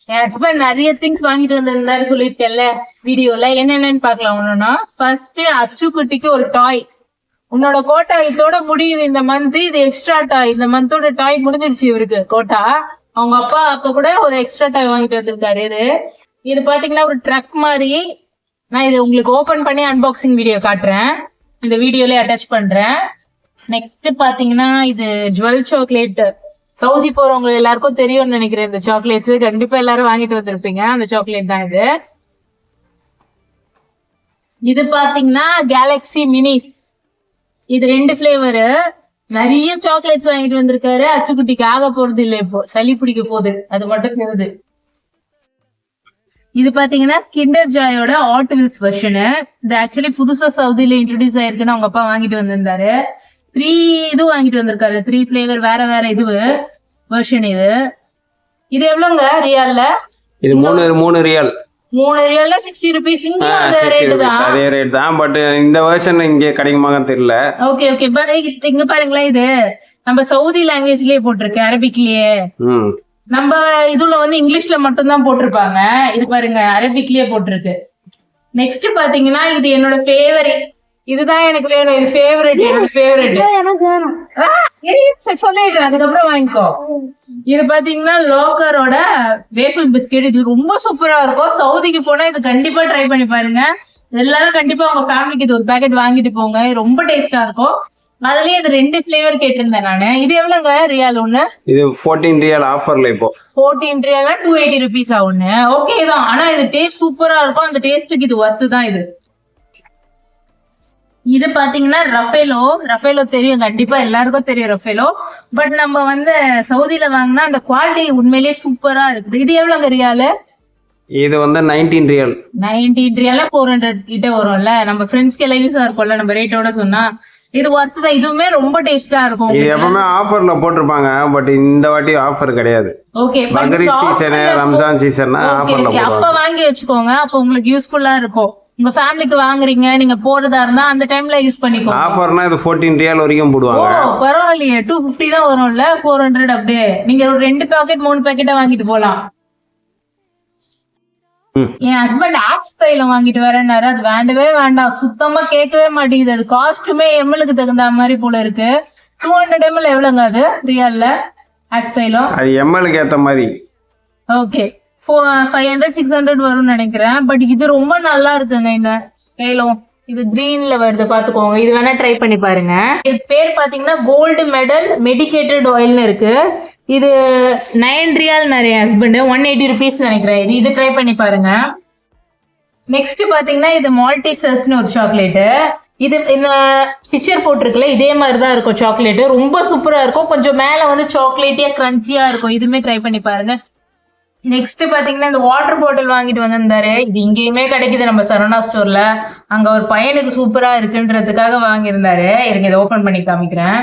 என் husband நிறைய things வாங்கிட்டு வந்திருந்தாரு சொல்லியிருக்கேன்ல வீடியோல. என்னென்னு பாக்கலாம். ஒண்ணுன்னா ஃபர்ஸ்ட் அச்சுக்குட்டிக்கு ஒரு டாய். உன்னோட கோட்டா இதோட முடியுது இந்த மந்த். இது எக்ஸ்ட்ரா டாய். இந்த மந்தோட டாய் முடிஞ்சிருச்சு இவருக்கு கோட்டா. அவங்க அப்பா அப்ப கூட ஒரு எக்ஸ்ட்ரா டாய் வாங்கிட்டு வந்திருக்காரு. இது பாத்தீங்கன்னா ஒரு ட்ரக் மாதிரி. நான் இது உங்களுக்கு ஓபன் பண்ணி அன்பாக்சிங் வீடியோ காட்டுறேன். இந்த வீடியோல அட்டாச் பண்றேன். நெக்ஸ்ட் பாத்தீங்கன்னா இது ஜுவல் சாக்லேட். சவுதி போறவங்க எல்லாருக்கும் தெரியும்னு நினைக்கிறேன். இந்த சாக்லேட்ஸ் கண்டிப்பா எல்லாரும் வாங்கிட்டு வந்திருப்பீங்க. அந்த சாக்லேட் தான் இது. இது பாத்தீங்கன்னா கேலக்ஸி மினிஸ். இது 2 ஃபிளேவரு. நிறைய சாக்லேட்ஸ் வாங்கிட்டு வந்திருக்காரு. அச்சுக்குட்டிக்கு ஆக போறது இல்ல, இப்போ சளி பிடிக்க போகுது, அது மட்டும் தெரியுது. இது பாத்தீங்கன்னா கிண்டர் ஜாயோட ஹாட் வீல்ஸ் வெர்ஷனு. இது ஆக்சுவலி புதுசா சவுதியில இன்ட்ரோடியூஸ் ஆயிருக்குன்னு அவங்க அப்பா வாங்கிட்டு வந்திருந்தாரு. 3 இது வாங்கிட்டு வந்திருக்காரு. 3 ஃபிளேவர் வேற வேற இது வெர்ஷன். இது எவ்வளவுங்க ரியால்ல? இது 3 ரியால். 3 ரியால்ல 60 ரூபீஸ். இங்க அதே ரேட் தான். பட் இந்த வெர்ஷன் இங்க கிடைக்குமான்னு தெரியல. Okay okay. பட் இங்க பாருங்களேன், இது நம்ம சவுதி லாங்குவேஜ்லயே போட்டிருக்கு, அரபிக்லயே. நம்ம இதுல வந்து இங்கிலீஷ்ல மட்டும் தான் போட்டிருப்பாங்க. இது பாருங்க அரபிக்லயே போட்டிருக்கு. நெக்ஸ்ட் பாத்தீங்கன்னா இது என்னோட ஃபேவரட். இதுதான் எனக்கு வேணும். இது ஃபேவரட், என்னோட ஃபேவரட். சொல்லிடுறேன், அதுக்கப்புறம் வாங்கிக்கோ. இது பாத்தீங்கன்னா லோக்கரோட வேஃபிள் பிஸ்கெட். இது ரொம்ப சூப்பரா இருக்கும். சவுதிக்கு போனா இது கண்டிப்பா ட்ரை பண்ணி பாருங்க. எல்லாரும் கண்டிப்பா உங்க ஃபேமிலிக்கு இது ஒரு பேக்கெட் வாங்கிட்டு போங்க. ரொம்ப டேஸ்டா இருக்கும். அதுலயே இது 2 ஃபிளேவர் கேட்டிருந்தேன் நானு. இது எவ்வளவுங்க ரியால் ஒண்ணு? இது 14 ரியால் ஆஃபர்ல இப்போ. 14 ரியால் 280 ரூபீஸா ஒண்ணு. ஓகே தான். ஆனா இது டேஸ்ட் சூப்பரா இருக்கும். அந்த டேஸ்ட்டுக்கு இது ஒர்த்து தான் இது. இது பாத்தீங்கன்னா ரஃபேலோ தெரியும், கண்டிப்பா எல்லாருக்கும் தெரியும் ரஃபேலோ. பட் நம்ம வந்து சவுதியில வாங்கினா அந்த குவாலிட்டி உண்மையிலேயே சூப்பரா இருக்குது. இது எவ்வளவுங்க ரியாலு? இது வந்து 19 ரியால். 19 ரியால 400 கிட்ட வரும்ல. நம்ம ஃப்ரெண்ட்ஸ்க்கு எல்லாம் யூஸா இருக்கும்ல நம்ம ரேட்டோட சொன்னா. இது ஒர்த்து தான். இதுவுமே ரொம்ப டேஸ்டா இருக்கும். இது எப்பவுமே ஆஃபர்ல போட்டிருப்பாங்க. பட் இந்த வாட்டி ஆஃபர் கிடையாது. Okay, Bakrid season, Ramzan season ஆஃபர்ல போடுவாங்க. அப்ப வாங்கி வச்சுக்கோங்க. அப்ப உங்களுக்கு யூஸ்ஃபுல்லா இருக்கும். உங்க ஃபேமிலிக்கு வாங்குறீங்க, நீங்க போறதா இருந்தா அந்த டைம்ல யூஸ் பண்ணிக்கோங்க. ஆஃபர்னா இது 14 ரியால் வரைக்கும் போடுவாங்க. பரவாயில்லையே, 250 தான் வரும்ல. 400 அப்படியே. நீங்க ஒரு 2 பாக்கெட் 3 பாக்கெட்டா வாங்கிட்டு போலாம். என் ஹஸ்பண்ட் ஆக்ஸ் தைலம் வாங்கிட்டு வரேன்னாரு. அது வேண்டவே வேண்டாம், சுத்தமா கேட்கவே மாட்டேங்குது. அது காஸ்ட்டுமே எம்எல்க்கு தகுந்த மாதிரி போல இருக்கு. 200 ml எவ்வளவுங்க அது ரியால்ல ஆக்ஸ் தைலம்? அது எம்எல்க்கு ஏத்த மாதிரி. ஓகே, 500-600 வரும்னு நினைக்கிறேன். பட் இது ரொம்ப நல்லா இருக்குங்க இந்த தைலம். இது கிரீன்ல வருது, பாத்துக்கோங்க. இது வேணா ட்ரை பண்ணி பாருங்க. இது பேர் பாத்தீங்கன்னா கோல்டு மெடல் மெடிக்கேட்டட் ஆயில்னு இருக்கு. இது 9 ரியால் நிறைய ஹஸ்பண்ட் 180 ரூபீஸ் நினைக்கிறேன். இது ட்ரை பண்ணி பாருங்க. நெக்ஸ்ட் பாத்தீங்கன்னா இது மால்டிசஸ்னு ஒரு சாக்லேட்டு. இது இந்த பிக்சர் போட்டிருக்குல இதே மாதிரிதான் இருக்கும் சாக்லேட். ரொம்ப சூப்பரா இருக்கும். கொஞ்சம் மேல வந்து சாக்லேட்டியா கிரன்ச்சியா இருக்கும். இதுமே ட்ரை பண்ணி பாருங்க. நெக்ஸ்ட் பாத்தீங்கன்னா இந்த வாட்டர் பாட்டில் வாங்கிட்டு வந்திருந்தாரு. இது இங்கேயுமே கிடைக்குது நம்ம சரவணா ஸ்டோர்ல. அங்க ஒரு பையனுக்கு சூப்பரா இருக்குன்றதுக்காக வாங்கியிருந்தாரு. எனக்கு இதை ஓபன் பண்ணி காமிக்கிறேன்.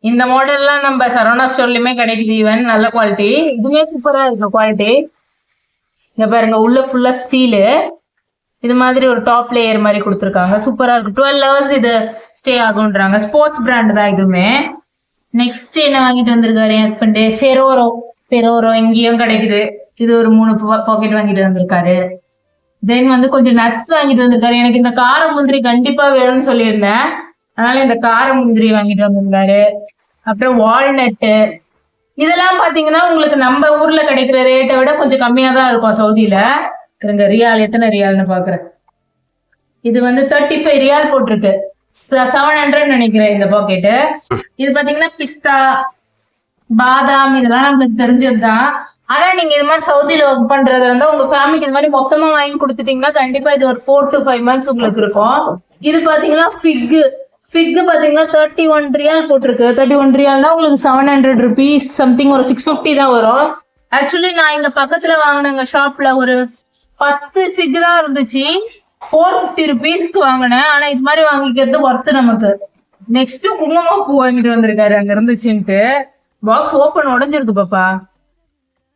இந்த மாடல்லாம் நம்ம சரவணா ஸ்டோர்லயுமே கிடைக்குது. ஈவன் நல்ல குவாலிட்டி. இதுவே சூப்பரா இருக்கு குவாலிட்டி. இங்க பாருங்க, உள்ள ஃபுல்லா ஸ்டீலு. இது மாதிரி ஒரு டாப் லேயர் மாதிரி கொடுத்துருக்காங்க. சூப்பரா இருக்கு. 12 hours இது ஸ்டே ஆகும்ன்றாங்க. ஸ்போர்ட்ஸ் பிராண்ட் தான் இதுவுமே. நெக்ஸ்ட் என்ன வாங்கிட்டு வந்திருக்காரு என் ஹஸ்பண்ட்? ஃபெரோரோ இங்கேயும் கிடைக்குது. இது ஒரு 3 பாக்கெட் வாங்கிட்டு வந்திருக்காரு. தென் வந்து கொஞ்சம் நட்ஸ் வாங்கிட்டு வந்திருக்காரு. எனக்கு இந்த கார முந்திரி கண்டிப்பா வேணும்னு சொல்லியிருந்தேன், அதனால இந்த கார முந்திரி வாங்கிட்டு வந்திருந்தாரு. அப்புறம் வால்நட்டு. இதெல்லாம் பாத்தீங்கன்னா உங்களுக்கு நம்ம ஊர்ல கிடைக்கிற ரேட்டை விட கொஞ்சம் கம்மியா தான் இருக்கும் சவுதியில. ரியால் எத்தனை ரியால்னு பாக்குறேன். இது வந்து 35 ரியால் போட்டிருக்கு. 700 நினைக்கிறேன் இந்த பாக்கெட்டு. இது பாத்தீங்கன்னா பிஸ்தா, பாதாம், இதெல்லாம் நம்மளுக்கு தெரிஞ்சதுதான். ஆனா நீங்க இது மாதிரி சவுதியில ஒர்க் பண்றது வந்து உங்க ஃபேமிலிக்கு இந்த மாதிரி மொத்தமா வாங்கி கொடுத்துட்டீங்கன்னா கண்டிப்பா இது ஒரு 4 to 5 months உங்களுக்கு இருக்கும். இது பாத்தீங்கன்னா ஃபிக் பாத்தீங்கன்னா 31 ரியால் போட்டிருக்கு. 31 ரியால்னா உங்களுக்கு 700 ரூபீஸ் சம்திங், ஒரு 650 தான் வரும். ஆக்சுவலி நான் இங்க பக்கத்துல வாங்கினேங்க ஷாப்ல ஒரு 10 ஃபிக் தான் இருந்துச்சு. 450 ரூபீஸ்க்கு வாங்கினேன். ஆனா இது மாதிரி வாங்கிக்கிறது ஒர்த்து நமக்கு. நெக்ஸ்ட் குங்குமப்பூ வாங்கிட்டு வந்திருக்காரு அங்க இருந்துச்சுன்ட்டு. பாக்ஸ் ஓப்பன் உடஞ்சிருக்கு பாப்பா.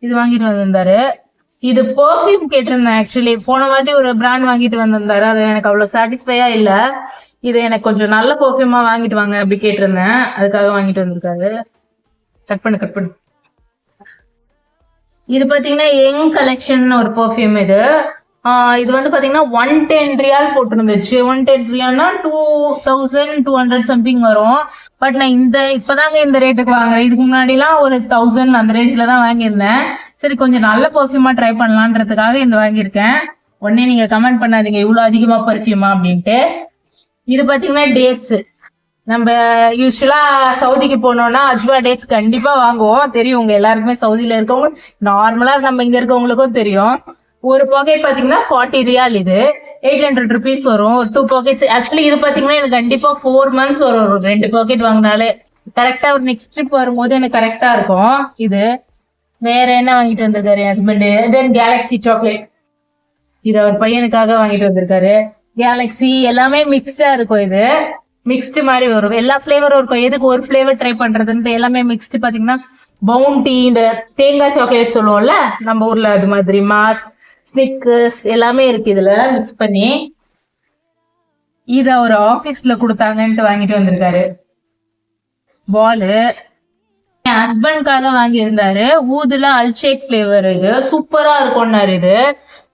இது வாங்கிட்டு வந்திருந்தாரு. இது பெர்ஃப்யூம் கேட்டிருந்தேன். ஆக்சுவலி போன வாட்டி ஒரு பிராண்ட் வாங்கிட்டு வந்திருந்தாரு. அது எனக்கு அவ்வளவு சாட்டிஸ்ஃபையா இல்ல. இது எனக்கு கொஞ்சம் நல்ல பெர்ஃப்யூமா வாங்கிட்டு வாங்க அப்படி கேட்டிருந்தேன். அதுக்காக வாங்கிட்டு வந்திருக்காரு. கட் பண்ணு. இது பாத்தீங்கன்னா யங் கலெக்ஷன் ஒரு பெர்ஃப்யூம் இது. இது வந்து பாத்தீங்கன்னா 110 ரியால் போட்டிருந்துச்சு. 110 ரியால்னா 2200 சம்திங் வரும். பட் நான் இப்பதாங்க இந்த ரேட்டுக்கு வாங்குறேன். இதுக்கு முன்னாடிலாம் ஒரு 1000 அந்த ரேஞ்ச்ல தான் வாங்கியிருந்தேன். சரி கொஞ்சம் நல்ல பெர்ஃப்யூமா ட்ரை பண்ணலான்றதுக்காக இந்த வாங்கியிருக்கேன். உடனே நீங்க கமெண்ட் பண்ணாதீங்க இவ்வளவு அதிகமா பெர்ஃப்யூமா அப்படின்ட்டு. இது பாத்தீங்கன்னா டேட்ஸ். நம்ம யூஸ்வலா சவுதிக்கு போனோம்னா அஜ்வா டேட்ஸ் கண்டிப்பா வாங்குவோம். தெரியும் உங்க எல்லாருக்குமே சவுதியில இருக்கவங்க, நார்மலா நம்ம இங்க இருக்கவங்களுக்கும் தெரியும். ஒரு பாக்கெட் பாத்தீங்கன்னா 40 ரியால். இது 800 ருபீஸ் வரும். 2 பாக்கெட்ஸ். ஆக்சுவலி இது பாத்தீங்கன்னா எனக்கு கண்டிப்பா 4 months வரும். 2 பாக்கெட் வாங்கினாலே கரெக்டா ஒரு நெக்ஸ்ட் ட்ரிப் வரும்போது எனக்கு கரெக்டா இருக்கும். இது வேற என்ன வாங்கிட்டு வந்திருக்காரு என் ஹஸ்பண்ட்? தென் கேலக்ஸி சாக்லேட். இது அவர் பையனுக்காக வாங்கிட்டு வந்திருக்காரு. கேலக்ஸி எல்லாமே மிக்ஸ்டா இருக்கும். இது மிக்ஸ்டு மாதிரி வரும். எல்லா ஃபிளேவரும் இருக்கும். எதுக்கு ஒரு ஃபிளேவர் ட்ரை பண்றதுன்ட்டு எல்லாமே மிக்ஸ்டு. பாத்தீங்கன்னா பவுண்டி, இந்த தேங்காய் சாக்லேட் சொல்லுவோம்ல நம்ம ஊர்ல, அது மாதிரி மாஸ், ஸ்னிக்கர்ஸ் எல்லாமே இருக்கு இதுல மிக்ஸ் பண்ணி. இத ஒரு ஆபீஸ்ல கொடுத்தாங்கன்ட்டு வாங்கிட்டு வந்திருக்காரு. பாலு என் ஹஸ்பண்ட்காக வாங்கி இருந்தாரு. ஊதுல அல்ஷேக் ஃபிளேவர். இது சூப்பரா இருக்கும்னாரு.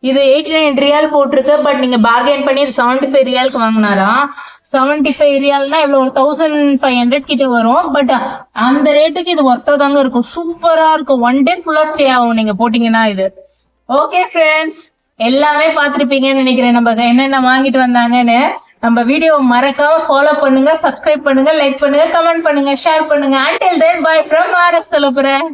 இது 89 ரியால் போட்டிருக்கு. பட் நீங்க பார்கெயின் பண்ணி 75 ரியாலுக்கு வாங்கினாராம். 75 ரியால்னா எவ்வளவு 1500 கிட்ட வரும். பட் அந்த ரேட்டுக்கு இது ஒர்த்தா தாங்க இருக்கும். சூப்பரா இருக்கும். 1 day ஃபுல்லா ஸ்டே ஆகும் நீங்க போட்டீங்கன்னா. இது ஓகே ஃப்ரெண்ட்ஸ், எல்லாமே பார்த்திருப்பீங்கன்னு நினைக்கிறேன் நம்ம என்னென்ன வாங்கிட்டு வந்தாங்கன்னு. நம்ம வீடியோ மறக்காம ஃபாலோ பண்ணுங்க, சப்ஸ்கிரைப் பண்ணுங்க, லைக் பண்ணுங்க, கமெண்ட் பண்ணுங்க, ஷேர் பண்ணுங்க. until then bye from RS சொல்லப் போறேன்.